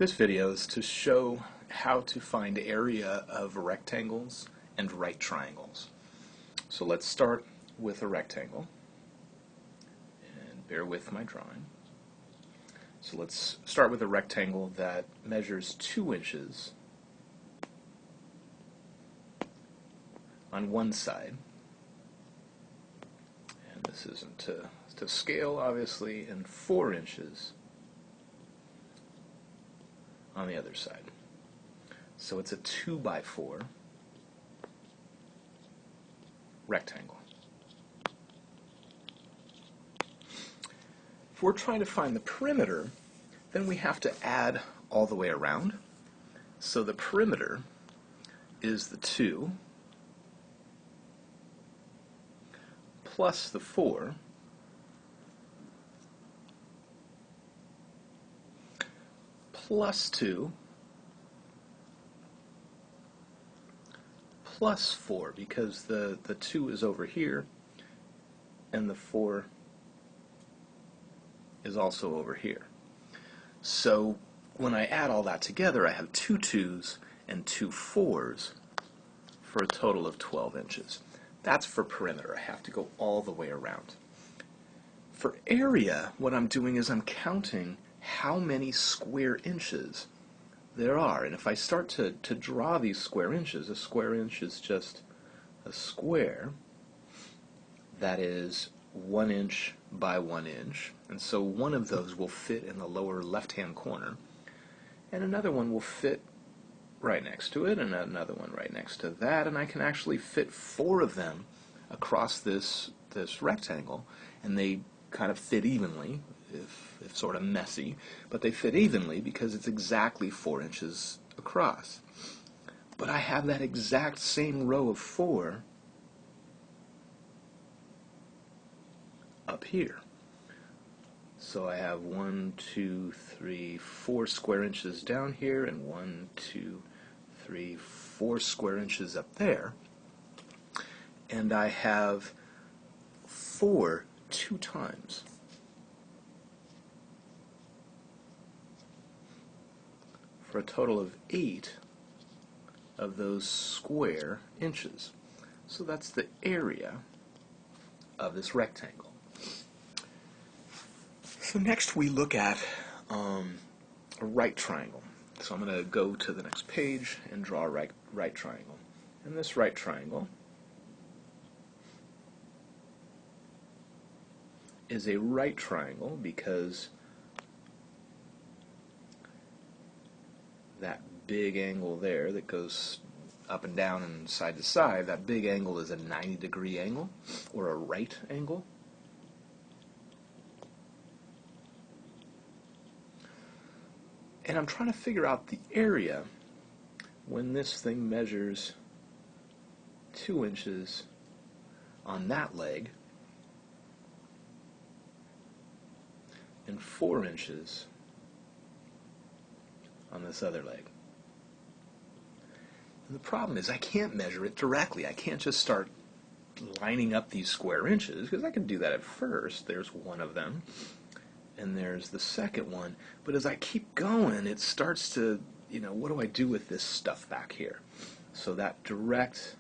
This video is to show how to find area of rectangles and right triangles. So let's start with a rectangle, and bear with my drawing. So let's start with a rectangle that measures 2 inches on one side, and this isn't to scale obviously, and 4 inches on the other side. So it's a 2 by 4 rectangle. If we're trying to find the perimeter, then we have to add all the way around. So the perimeter is the 2 plus the 4 plus 2 plus 4, because the 2 is over here and the 4 is also over here. So when I add all that together, I have 2 2's and 2 4's for a total of 12 inches. That's for perimeter. I have to go all the way around. For area, what I'm doing is I'm counting how many square inches there are. And if I start to draw these square inches, a square inch is just a square that is 1 inch by 1 inch. And so one of those will fit in the lower left-hand corner, and another one will fit right next to it, and another one right next to that, and I can actually fit 4 of them across this rectangle, and they kind of fit evenly, if sort of messy, but they fit evenly because it's exactly 4 inches across. But I have that exact same row of 4 up here. So I have 1, 2, 3, 4 square inches down here, and 1, 2, 3, 4 square inches up there. And I have 4 2 times. For a total of 8 of those square inches. So that's the area of this rectangle. So next we look at a right triangle. So I'm going to go to the next page and draw a right triangle. And this right triangle is a right triangle because that big angle there that goes up and down and side to side, that big angle is a 90-degree angle, or a right angle. And I'm trying to figure out the area when this thing measures 2 inches on that leg and 4 inches on this other leg. And the problem is I can't measure it directly. I can't just start lining up these square inches, because I can do that at first. There's one of them, and there's the second one. But as I keep going, it starts to, what do I do with this stuff back here? So that direct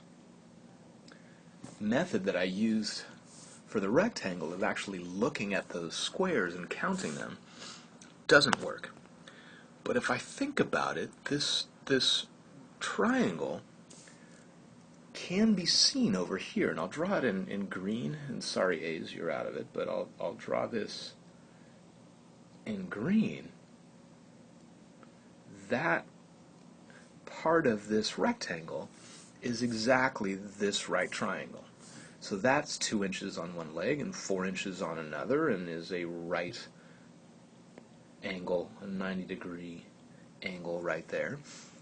method that I used for the rectangle of actually looking at those squares and counting them doesn't work. But if I think about it, this triangle can be seen over here, and I'll draw it in green, and sorry A's, you're out of it, but I'll draw this in green. That part of this rectangle is exactly this right triangle. So that's 2 inches on one leg and 4 inches on another, and is a right angle, a 90-degree angle right there.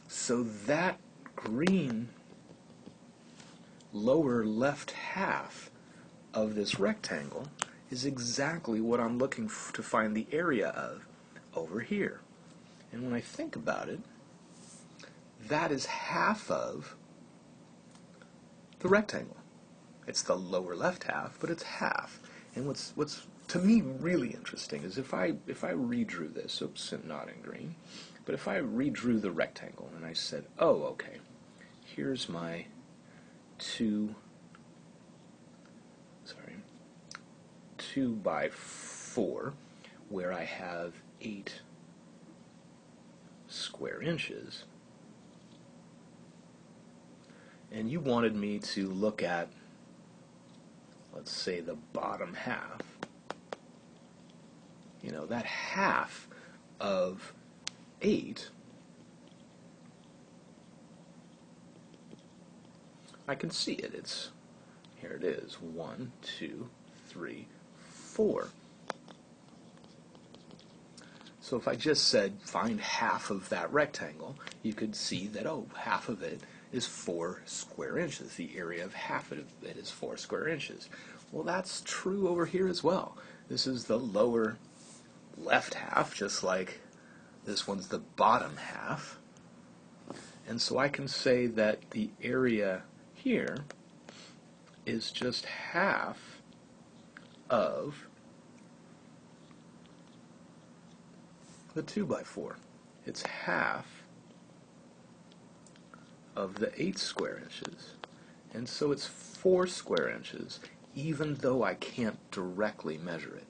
So that green lower left half of this rectangle is exactly what I'm looking to find the area of over here. And when I think about it, that is half of the rectangle. It's the lower left half, but it's half. And what's to me really interesting is if I redrew this, oops, and not in green, But if I redrew the rectangle and I said, oh, okay, here's my 2 by 4, where I have 8 square inches, and you wanted me to look at, let's say, the bottom half. You know, that half of 8, I can see it. Here it is, 1, 2, 3, 4. So if I just said find half of that rectangle, you could see that, oh, half of it is 4 square inches. The area of half of it is 4 square inches. Well, that's true over here as well. This is the lower left half, just like this one's the bottom half. And so I can say that the area here is just half of the 2 by 4. It's half of the 8 square inches. And so it's 4 square inches, even though I can't directly measure it.